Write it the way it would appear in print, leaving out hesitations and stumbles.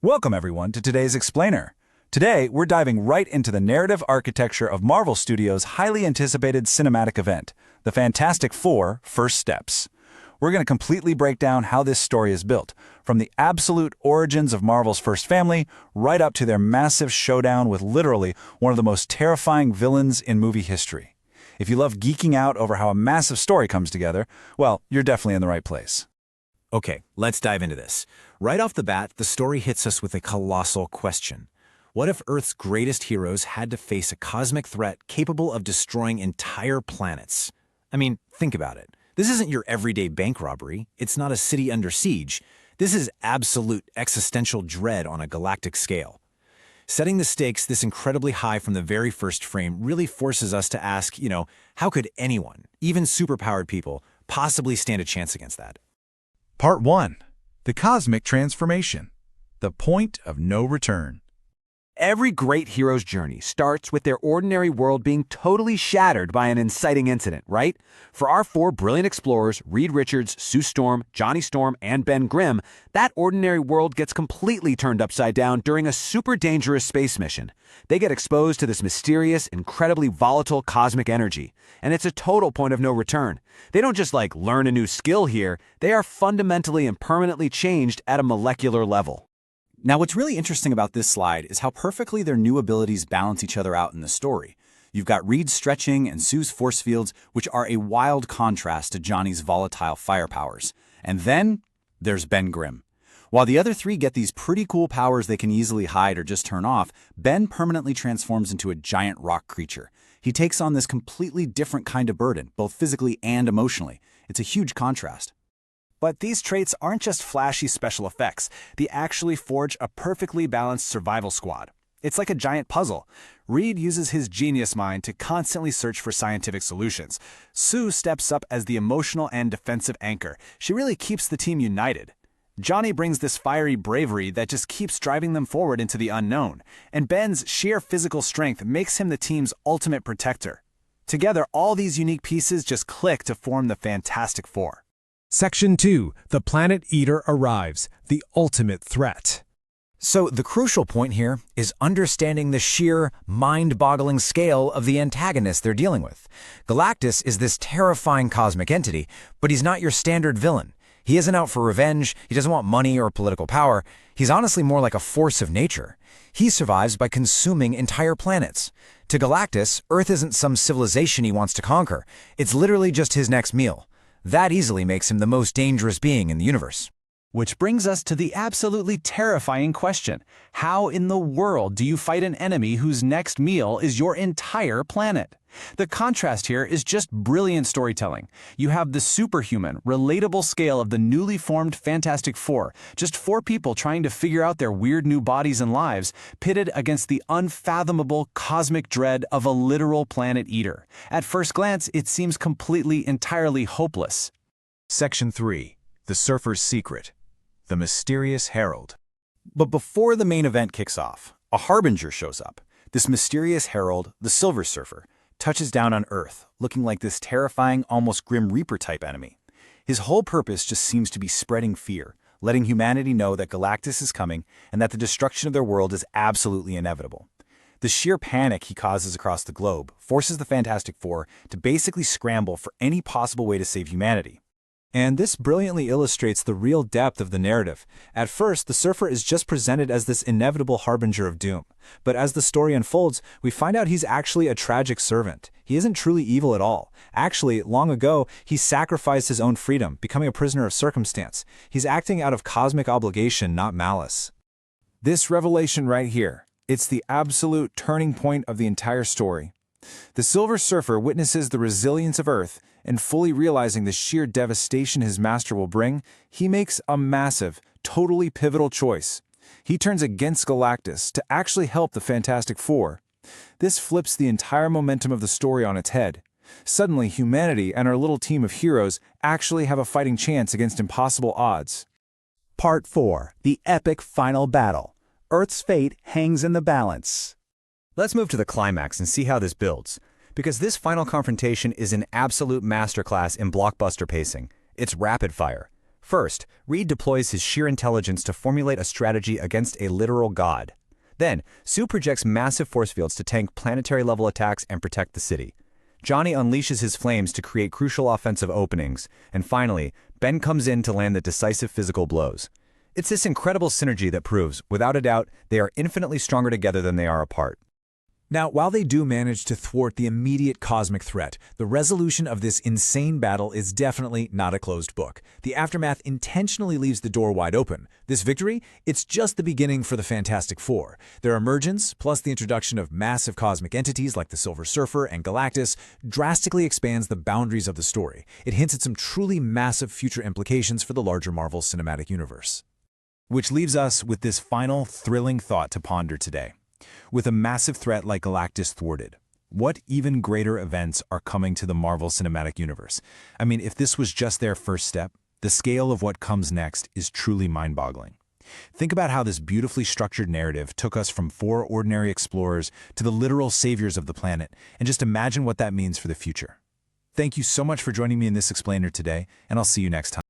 Welcome everyone to today's Explainer. Today, we're diving right into the narrative architecture of Marvel Studios' highly anticipated cinematic event, the Fantastic Four: First Steps. We're going to completely break down how this story is built, from the absolute origins of Marvel's first family, right up to their massive showdown with literally one of the most terrifying villains in movie history. If you love geeking out over how a massive story comes together, well, you're definitely in the right place. Okay, let's dive into this. Right off the bat, the story hits us with a colossal question. What if Earth's greatest heroes had to face a cosmic threat capable of destroying entire planets? I mean, think about it. This isn't your everyday bank robbery. It's not a city under siege. This is absolute existential dread on a galactic scale. Setting the stakes this incredibly high from the very first frame really forces us to ask, how could anyone, even superpowered people, possibly stand a chance against that? Part 1. The Cosmic Transformation. The Point of No Return. Every great hero's journey starts with their ordinary world being totally shattered by an inciting incident, right? For our four brilliant explorers, Reed Richards, Sue Storm, Johnny Storm, and Ben Grimm, that ordinary world gets completely turned upside down during a super dangerous space mission. They get exposed to this mysterious, incredibly volatile cosmic energy, and it's a total point of no return. They don't just learn a new skill here, they are fundamentally and permanently changed at a molecular level. Now, what's really interesting about this slide is how perfectly their new abilities balance each other out in the story. You've got Reed's stretching and Sue's force fields, which are a wild contrast to Johnny's volatile fire powers. And then there's Ben Grimm. While the other three get these pretty cool powers they can easily hide or just turn off, Ben permanently transforms into a giant rock creature. He takes on this completely different kind of burden, both physically and emotionally. It's a huge contrast. But these traits aren't just flashy special effects. They actually forge a perfectly balanced survival squad. It's like a giant puzzle. Reed uses his genius mind to constantly search for scientific solutions. Sue steps up as the emotional and defensive anchor. She really keeps the team united. Johnny brings this fiery bravery that just keeps driving them forward into the unknown. And Ben's sheer physical strength makes him the team's ultimate protector. Together, all these unique pieces just click to form the Fantastic Four. Section 2. The Planet Eater arrives, the ultimate threat. So the crucial point here is understanding the sheer, mind-boggling scale of the antagonist they're dealing with. Galactus is this terrifying cosmic entity, but he's not your standard villain. He isn't out for revenge, he doesn't want money or political power. He's honestly more like a force of nature. He survives by consuming entire planets. To Galactus, Earth isn't some civilization he wants to conquer. It's literally just his next meal. That easily makes him the most dangerous being in the universe. Which brings us to the absolutely terrifying question. How in the world do you fight an enemy whose next meal is your entire planet? The contrast here is just brilliant storytelling. You have the superhuman, relatable scale of the newly formed Fantastic Four, just four people trying to figure out their weird new bodies and lives, pitted against the unfathomable cosmic dread of a literal planet eater. At first glance, it seems entirely hopeless. Section 3. The Surfer's Secret. The Mysterious Herald. But before the main event kicks off, a harbinger shows up. This mysterious herald, the Silver Surfer, touches down on Earth, looking like this terrifying, almost Grim Reaper-type enemy. His whole purpose just seems to be spreading fear, letting humanity know that Galactus is coming and that the destruction of their world is absolutely inevitable. The sheer panic he causes across the globe forces the Fantastic Four to basically scramble for any possible way to save humanity. And this brilliantly illustrates the real depth of the narrative. At first, the Surfer is just presented as this inevitable harbinger of doom. But as the story unfolds, we find out he's actually a tragic servant. He isn't truly evil at all. Actually, long ago, he sacrificed his own freedom, becoming a prisoner of circumstance. He's acting out of cosmic obligation, not malice. This revelation right here, it's the absolute turning point of the entire story. The Silver Surfer witnesses the resilience of Earth, and fully realizing the sheer devastation his master will bring, he makes a massive, totally pivotal choice. He turns against Galactus to actually help the Fantastic Four. This flips the entire momentum of the story on its head. Suddenly, humanity and our little team of heroes actually have a fighting chance against impossible odds. Part 4. The Epic Final Battle. Earth's fate hangs in the balance. Let's move to the climax and see how this builds. Because this final confrontation is an absolute masterclass in blockbuster pacing. It's rapid fire. First, Reed deploys his sheer intelligence to formulate a strategy against a literal god. Then, Sue projects massive force fields to tank planetary-level attacks and protect the city. Johnny unleashes his flames to create crucial offensive openings. And finally, Ben comes in to land the decisive physical blows. It's this incredible synergy that proves, without a doubt, they are infinitely stronger together than they are apart. Now, while they do manage to thwart the immediate cosmic threat, the resolution of this insane battle is definitely not a closed book. The aftermath intentionally leaves the door wide open. This victory, it's just the beginning for the Fantastic Four. Their emergence, plus the introduction of massive cosmic entities like the Silver Surfer and Galactus, drastically expands the boundaries of the story. It hints at some truly massive future implications for the larger Marvel Cinematic Universe. Which leaves us with this final, thrilling thought to ponder today. With a massive threat like Galactus thwarted, what even greater events are coming to the Marvel Cinematic Universe? I mean, if this was just their first step, the scale of what comes next is truly mind-boggling. Think about how this beautifully structured narrative took us from 4 ordinary explorers to the literal saviors of the planet, and just imagine what that means for the future. Thank you so much for joining me in this explainer today, and I'll see you next time.